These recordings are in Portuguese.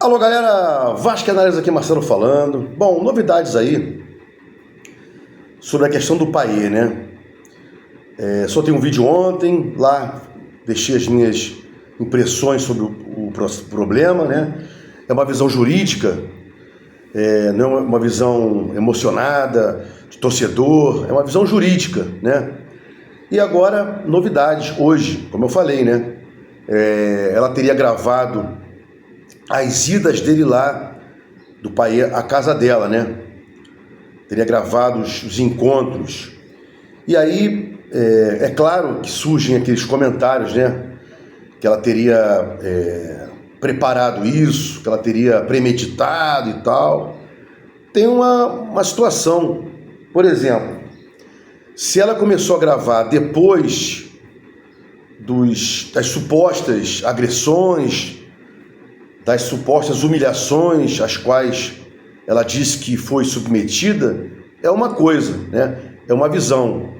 Alô galera, Vasco Análise aqui, Marcelo falando. Bom, novidades aí sobre a questão do Paiê, né? Soltei um vídeo ontem, lá deixei as minhas impressões sobre o problema, né? É uma visão jurídica, não é uma visão emocionada, de torcedor, é uma visão jurídica, né? E agora, novidades, hoje, como eu falei, né? Ela teria gravado as idas dele lá, do Paiê, à casa dela, né? Teria gravado os encontros. E aí, é claro que surgem aqueles comentários, né? Que ela teria preparado isso, que ela teria premeditado e tal. Tem uma situação, por exemplo, se ela começou a gravar depois das supostas agressões, das supostas humilhações às quais ela disse que foi submetida, é uma coisa, né? É uma visão.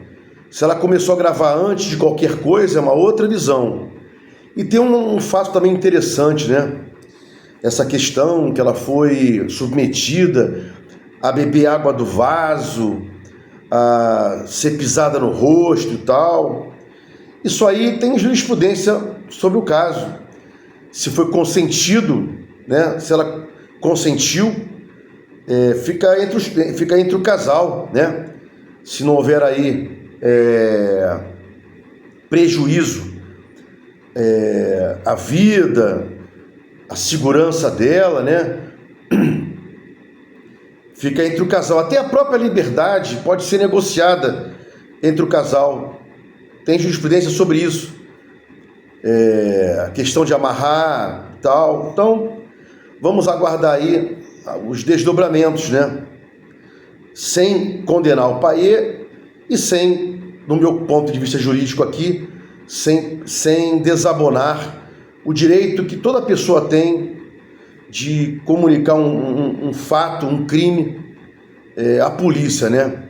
Se ela começou a gravar antes de qualquer coisa, é uma outra visão. E tem um fato também interessante, né? Essa questão que ela foi submetida a beber água do vaso, a ser pisada no rosto e tal. Isso aí tem jurisprudência sobre o caso. Se foi consentido, né? Se ela consentiu, fica entre o casal, né? Se não houver aí prejuízo à vida, à segurança dela, né? Fica entre o casal. Até a própria liberdade pode ser negociada entre o casal. Tem jurisprudência sobre isso. A questão de amarrar e tal. Então, vamos aguardar aí os desdobramentos, né? Sem condenar o Paiê e sem, no meu ponto de vista jurídico aqui, sem desabonar o direito que toda pessoa tem de comunicar um fato, um crime à polícia, né?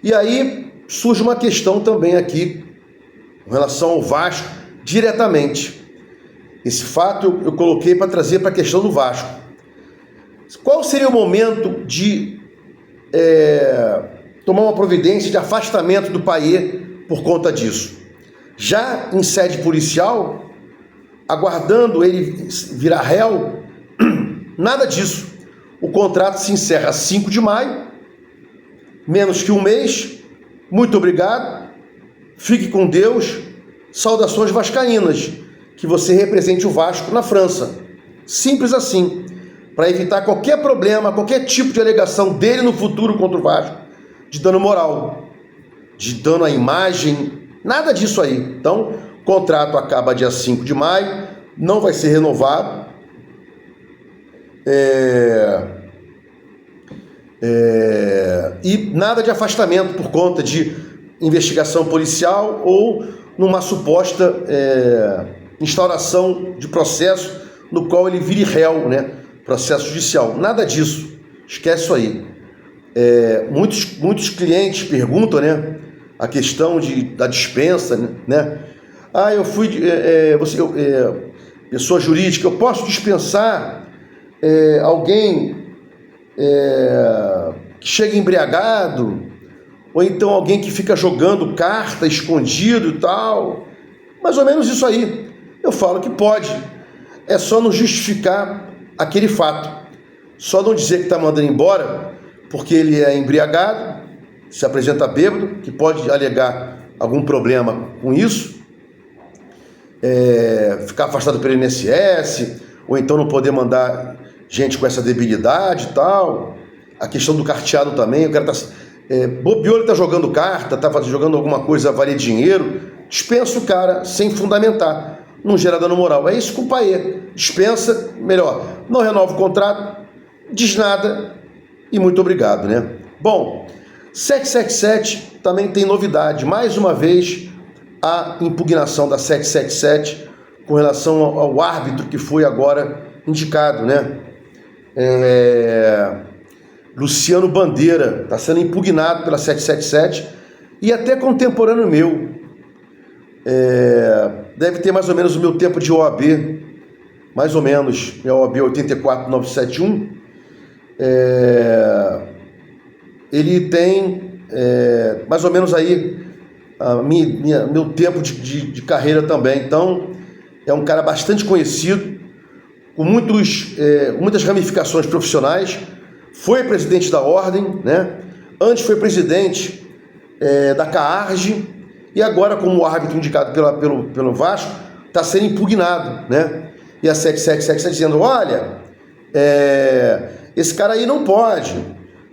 E aí surge uma questão também aqui com relação ao Vasco diretamente. Esse fato eu coloquei para trazer para a questão do Vasco. Qual seria o momento de tomar uma providência de afastamento do Paiê por conta disso? Já em sede policial, aguardando ele virar réu? Nada disso. O contrato se encerra 5 de maio, menos que um mês. Muito obrigado, fique com Deus, saudações vascaínas, que você represente o Vasco na França. Simples assim, para evitar qualquer problema, qualquer tipo de alegação dele no futuro contra o Vasco, de dano moral, de dano à imagem, nada disso aí. Então, o contrato acaba dia 5 de maio, não vai ser renovado. E nada de afastamento por conta de investigação policial ou numa suposta instauração de processo no qual ele vire réu, né? Processo judicial. Nada disso. Esquece isso aí. Muitos clientes perguntam, né? A questão da dispensa, né? Eu fui... pessoa jurídica, eu posso dispensar alguém que chega embriagado, ou então alguém que fica jogando carta escondido e tal. Mais ou menos isso aí. Eu falo que pode. É só não justificar aquele fato. Só não dizer que está mandando embora porque ele é embriagado, se apresenta bêbado, que pode alegar algum problema com isso, ficar afastado pelo INSS, ou então não poder mandar gente com essa debilidade e tal. A questão do carteado também, o cara está... bobeou, ele está jogando carta, está jogando alguma coisa a valer dinheiro, dispensa o cara sem fundamentar, não gera dano moral. É isso com o Paiê. Dispensa, melhor, não renova o contrato, diz nada e muito obrigado, né? Bom, 777 também tem novidade. Mais uma vez, a impugnação da 777 com relação ao árbitro que foi agora indicado, né? Luciano Bandeira está sendo impugnado pela 777 e até contemporâneo meu. Deve ter mais ou menos o meu tempo de OAB. mais ou menos, é a OAB 84971, ele tem mais ou menos aí meu tempo de carreira também. Então, é um cara bastante conhecido, com muitas ramificações profissionais, foi presidente da Ordem, né? Antes foi presidente da CAARGE, e agora, como árbitro indicado pelo Vasco, está sendo impugnado, né? E a 777 está dizendo, olha, esse cara aí não pode,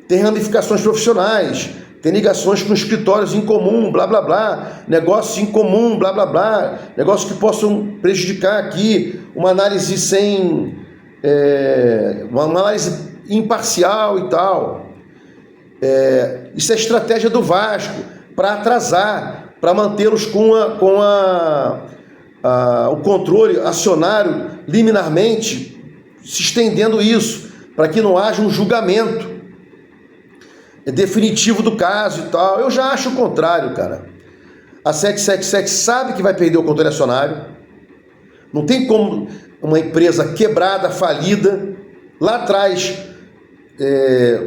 tem ramificações profissionais, tem ligações com escritórios em comum, blá, blá, blá, negócios em comum, blá, blá, blá, negócios que possam prejudicar aqui, uma análise uma análise imparcial e tal. Isso é estratégia do Vasco para atrasar, para mantê-los com o controle acionário liminarmente, se estendendo isso, para que não haja um julgamento definitivo do caso e tal. Eu já acho o contrário, cara. A 777 sabe que vai perder o controle acionário. Não tem como uma empresa quebrada, falida, lá atrás,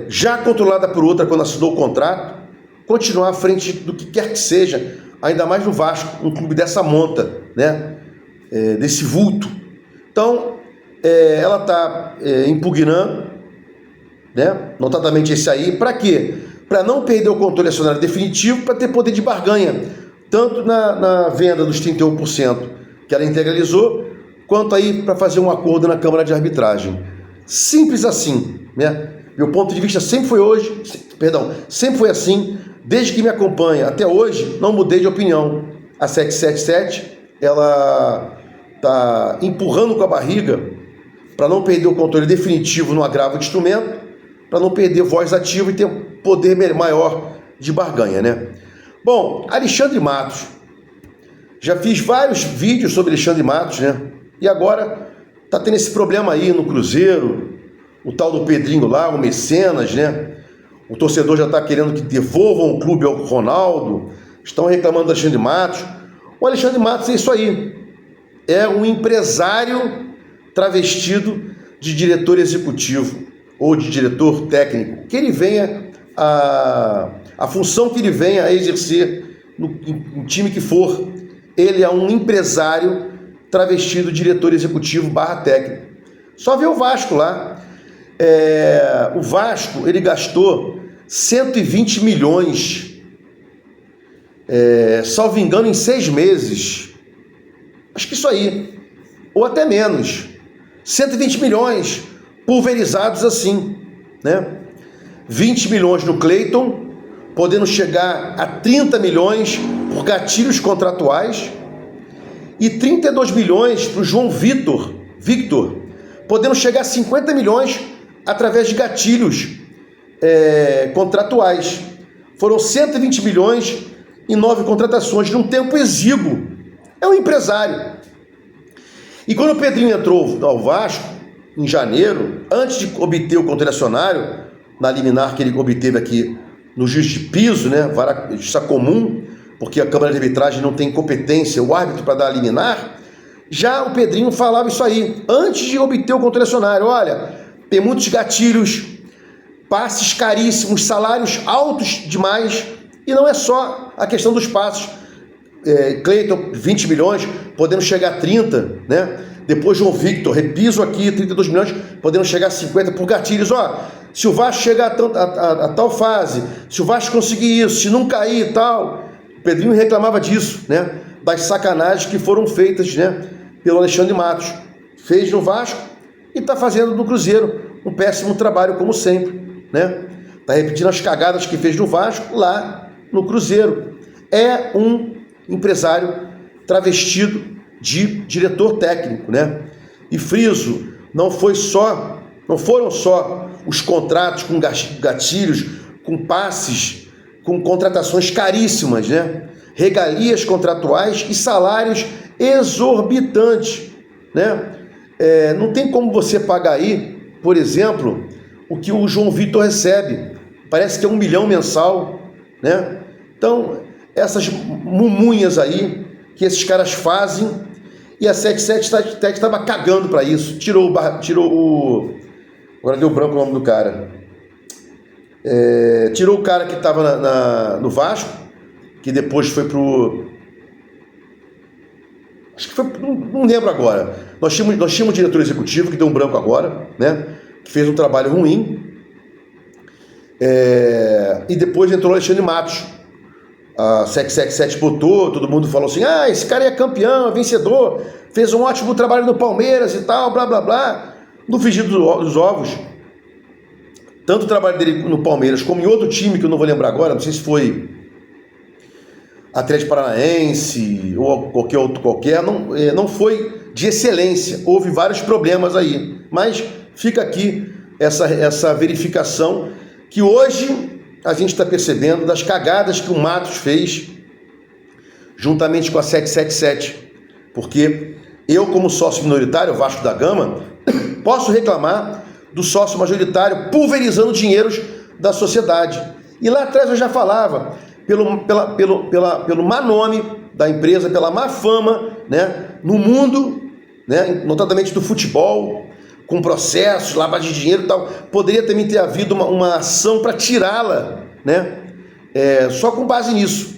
já controlada por outra quando assinou o contrato, continuar à frente do que quer que seja, ainda mais no Vasco, um clube dessa monta, né? Desse vulto. Então, ela está impugnando, né? Notadamente esse aí, para quê? Para não perder o controle acionário definitivo, para ter poder de barganha, tanto na venda dos 31% que ela integralizou, quanto aí para fazer um acordo na Câmara de Arbitragem. Simples assim, né? Meu ponto de vista sempre foi assim, desde que me acompanha até hoje, não mudei de opinião. A 777, ela está empurrando com a barriga para não perder o controle definitivo no agravo de instrumento, para não perder voz ativa e ter um poder maior de barganha, né? Bom, Alexandre Matos. Já fiz vários vídeos sobre Alexandre Matos, né? E agora tá tendo esse problema aí no Cruzeiro, o tal do Pedrinho lá, o Mecenas, né? O torcedor já está querendo que devolvam o clube ao Ronaldo, estão reclamando do Alexandre Matos. O Alexandre Matos é isso aí, é um empresário travestido de diretor executivo ou de diretor técnico, que ele venha a função que ele venha a exercer no time que for, ele é um empresário travestido de diretor executivo / técnico. Só vê o Vasco lá. O Vasco, ele gastou 120 milhões, salvo engano, em 6 meses. Acho que isso aí, ou até menos. 120 milhões pulverizados assim, né? 20 milhões no Cleiton, podendo chegar a 30 milhões por gatilhos contratuais, e 32 milhões para o João Victor, podendo chegar a 50 milhões através de gatilhos contratuais. Foram 120 milhões em 9 contratações, num tempo exíguo. É um empresário. E quando o Pedrinho entrou ao Vasco, em janeiro, antes de obter o controle acionário, na liminar que ele obteve aqui no juiz de piso, né, justiça comum, porque a Câmara de Arbitragem não tem competência, o árbitro, para dar a liminar, já o Pedrinho falava isso aí, antes de obter o controle acionário. Olha, tem muitos gatilhos, passes caríssimos, salários altos demais, e não é só a questão dos passes. Cleiton, 20 milhões, podendo chegar a 30, né? Depois João Victor, repiso aqui, 32 milhões, podendo chegar a 50 por gatilhos. Se o Vasco chegar a tal fase, se o Vasco conseguir isso, se não cair e tal. O Pedrinho reclamava disso, né? Das sacanagens que foram feitas, né, pelo Alexandre Matos. Fez no Vasco e está fazendo no Cruzeiro um péssimo trabalho, como sempre, né? Está repetindo as cagadas que fez no Vasco lá no Cruzeiro. É um empresário travestido de diretor técnico, né? E friso, não foram só os contratos com gatilhos, com passes, com contratações caríssimas, né? Regalias contratuais e salários exorbitantes, né? Não tem como você pagar aí, por exemplo, o que o João Victor recebe. Parece que é 1 milhão mensal, né? Então, essas mumunhas aí que esses caras fazem, E a 77 estava cagando para isso. Agora deu branco o nome do cara. Tirou o cara que estava no Vasco, que depois foi pro... Acho que foi... Não lembro agora. Nós tínhamos um diretor executivo, que deu um branco agora, né? Que fez um trabalho ruim. E depois entrou o Alexandre Matos. A 777 botou, todo mundo falou assim, esse cara é campeão, é vencedor, fez um ótimo trabalho no Palmeiras e tal, blá blá blá. No frigir dos ovos, tanto o trabalho dele no Palmeiras como em outro time que eu não vou lembrar agora, não sei se foi Atlético Paranaense ou qualquer outro não foi de excelência, houve vários problemas aí, mas fica aqui essa verificação que hoje a gente está percebendo das cagadas que o Matos fez juntamente com a 777, porque eu, como sócio minoritário, Vasco da Gama, posso reclamar do sócio majoritário pulverizando dinheiros da sociedade. E lá atrás eu já falava, pelo má nome da empresa, pela má fama, né, no mundo, né, notadamente do futebol, com processos, lavagem de dinheiro e tal, poderia também ter havido uma ação para tirá-la, né? Só com base nisso,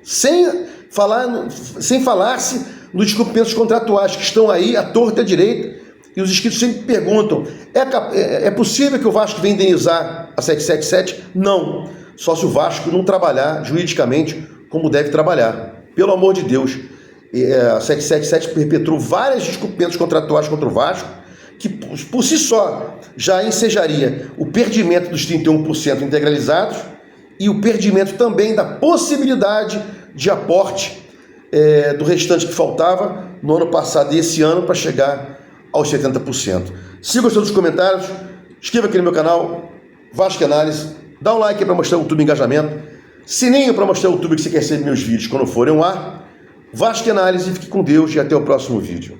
sem falar-se nos descumprimentos contratuais que estão aí à torta e à direita, e os inscritos sempre perguntam, é possível que o Vasco venha indenizar a 777? Não, só se o Vasco não trabalhar juridicamente como deve trabalhar. Pelo amor de Deus, a 777 perpetrou vários descumprimentos contratuais contra o Vasco, que por si só já ensejaria o perdimento dos 31% integralizados e o perdimento também da possibilidade de aporte do restante que faltava no ano passado e esse ano para chegar aos 70%. Se gostou dos comentários, inscreva aqui no meu canal, Vasco Análise, dá um like para mostrar o YouTube engajamento, sininho para mostrar o YouTube que você quer receber meus vídeos quando forem ao ar. Vasco Análise, fique com Deus e até o próximo vídeo.